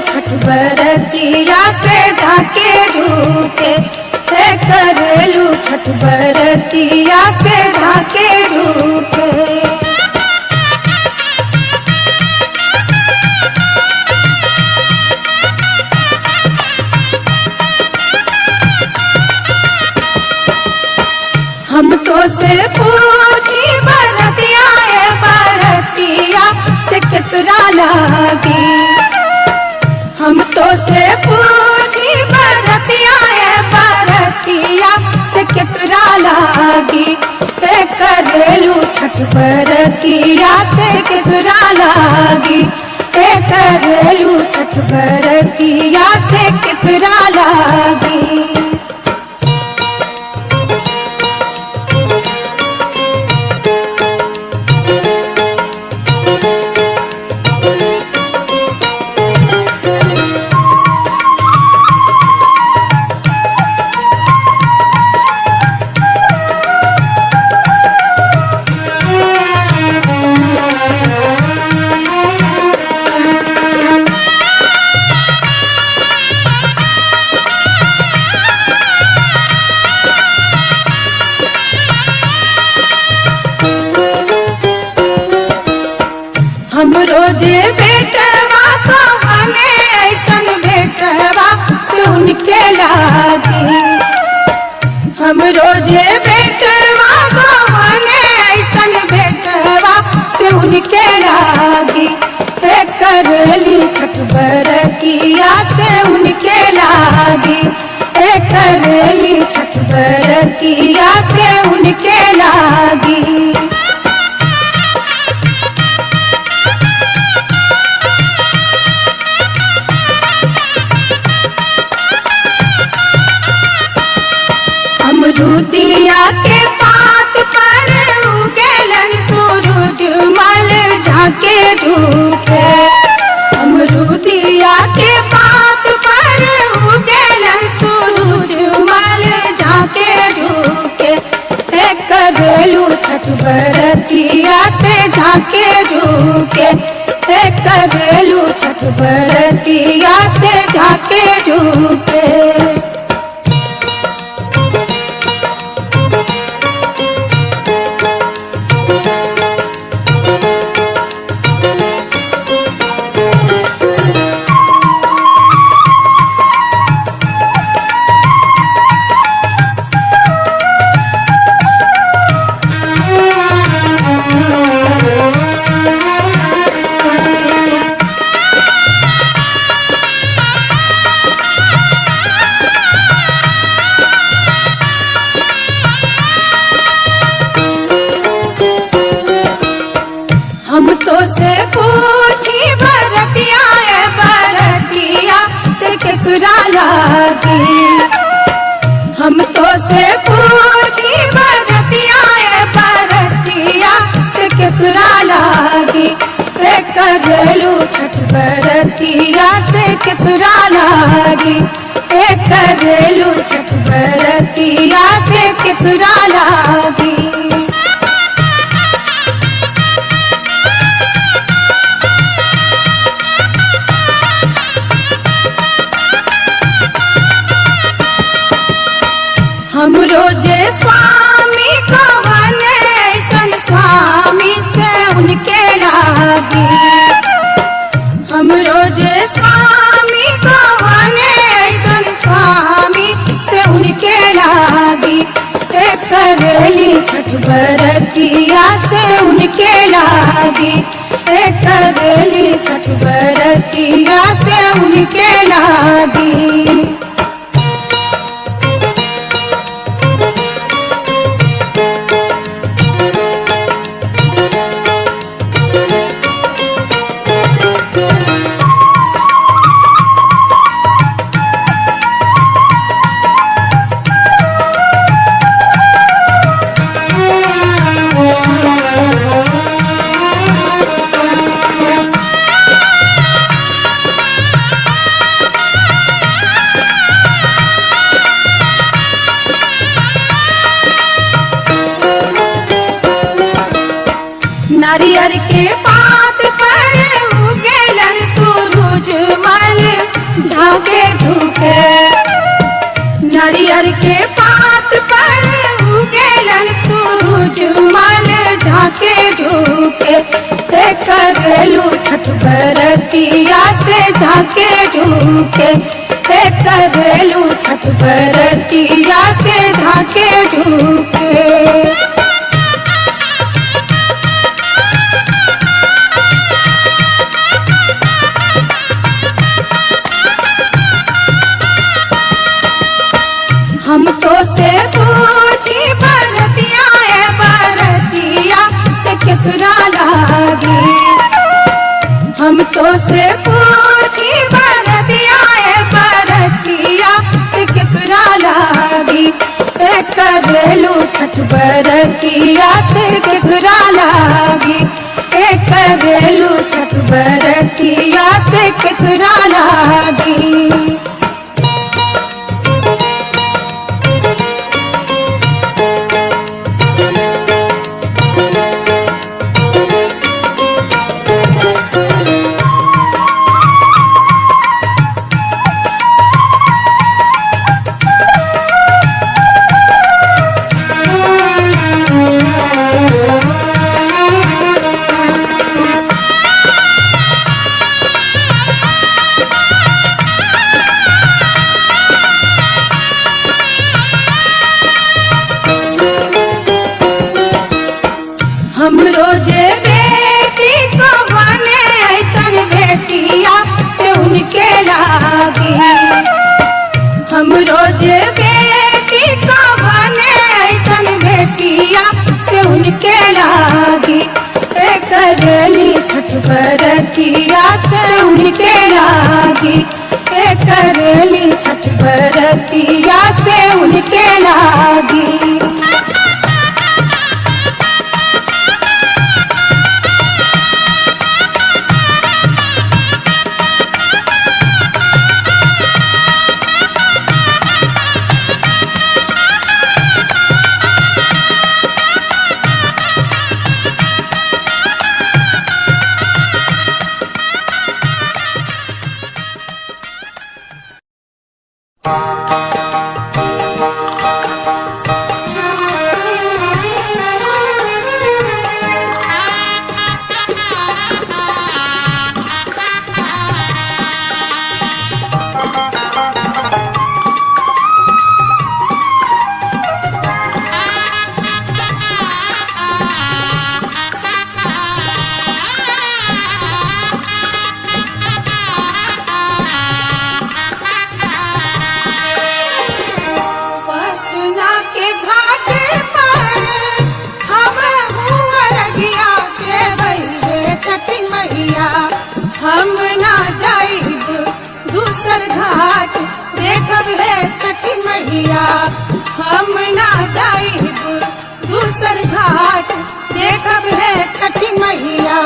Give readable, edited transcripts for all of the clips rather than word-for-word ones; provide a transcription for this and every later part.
छठ बरतिया से झाके झूके करेलू छठ बरतिया से झाके झूके। हम तो से पूछी बरतिया बरतिया से कितना लागी। हम तो से पूछी बरतिया बरतिया से कितना लागी। से करेलू छठ बरतिया से कितना लागी। करेलू छठ बरतिया से कितना लागी। हम रोजे बेटवा कवने ऐसन बेटवा सुन के लागी। हम रोजे बेटवा कवने ऐसन बेटवा सुन के लागी। करेली छठ बरतिया से उनके लागी। करेली छठ बरतिया से उनके लागी। अमरूदिया के पात पर उगेलन सूरज मल झाके झूके। अमरूदिया के पात पर उगेलन सूरज मल झाके झूके। करेलू छठ बरतिया से झाके झूके। करेलू छठ बरतिया से झाके झूके। हम तो से पूछी बरतिया बरतिया से कितना लागी। हम तो से पूछी बरतिया बरतिया से कितना लागी। करेलू छठ बरतिया से कितना लागी। करेलू छठ बरतिया से कितना लागी। हम रोजे स्वामी कवने ऐसन स्वामी से उनके लागी। हम रोजे स्वामी कवने ऐसन स्वामी से उनके लागी। करेली छठ बरतिया से उनके लागी। करेली छठ बरतिया से उनके लागी। नारियर के पात पर उगेलन सूरज मल झाके झुके। नारियल के पात पर उगेलन सूरज मल झाके झुके। से करेलू छठ बरतिया से झाके झुके। से करेलू छठ बरतिया से झाके झुके। हम तो से पूछी बरतिया बरतिया से केकरा लागी। हम तो से पूछी बरतिया बरतिया से केकरा लागी। से करेलू छठ बरतिया से केकरा लागी। से करेलू छठ बरतिया से केकरा लागी। हम रोजे बेटी को बने ऐसन बेटिया से उनके लागी। हम रोजे बेटी को बने ऐसन बेटिया से उनके लागी। करेली छठ बरतिया से उनके लागी। करेली छठ बरतिया से उनके लागी। हम ना जाइब दूसर घाट देखब है छठी मैया। हम ना जाइब दूसर घाट देखब है छठी मैया।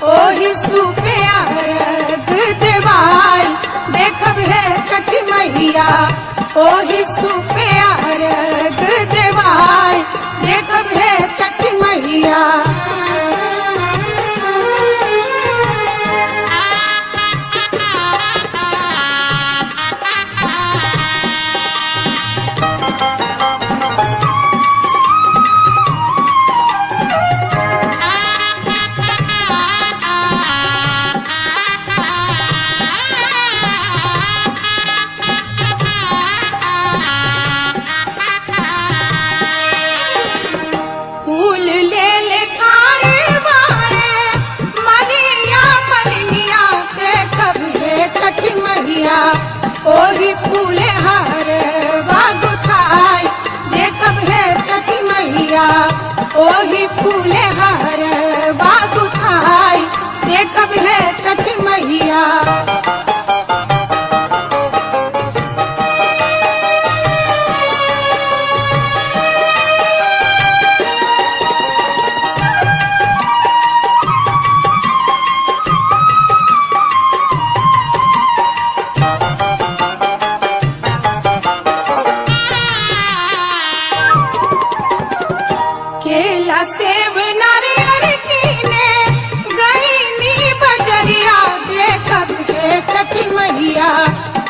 ओही सुपे अर्घ देवाई देखब है छठी मैया। ओही सुपे अर्घ देवाई देखब है छठी मैया।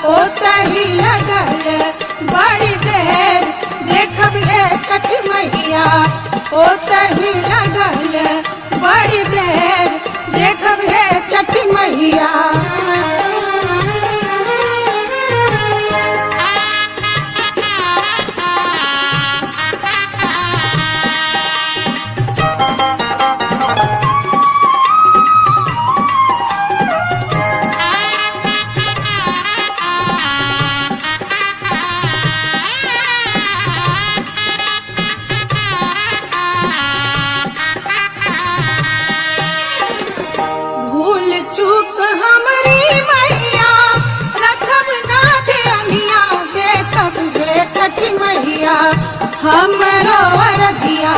ओ तही लगल बड़ी देर देखब हे छठ मैया ओ तही लगल बड़ी देर देखब हे छठ मैया भूल चूक हमरी मैया रखब ना ध्यानिया देखब हे छठ मैया हमरो अरगिया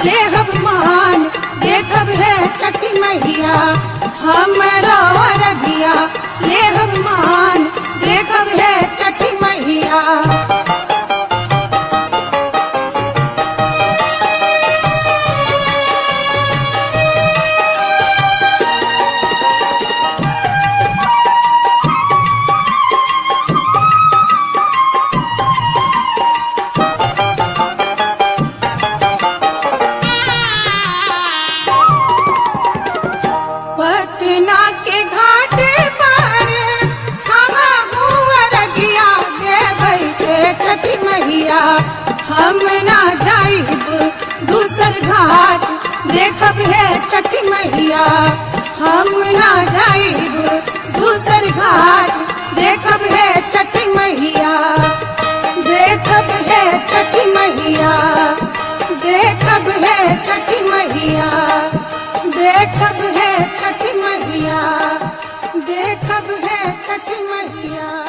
लेहब मान देखब हे छठ मैया हमरो अरगिया लेहब मान देखब हे छठ मैया पटना के घाट पर हवा हुआ रगिया देबै के छठ मैया हम ना जाइब दूसर घाट देखब हे छठ मैया हम ना जाइब दूसर घाट देखब हे छठ मैया देखब हे छठ मैया देखब हे छठ मैया देखब है छठ मैया देखब है छठ मैया।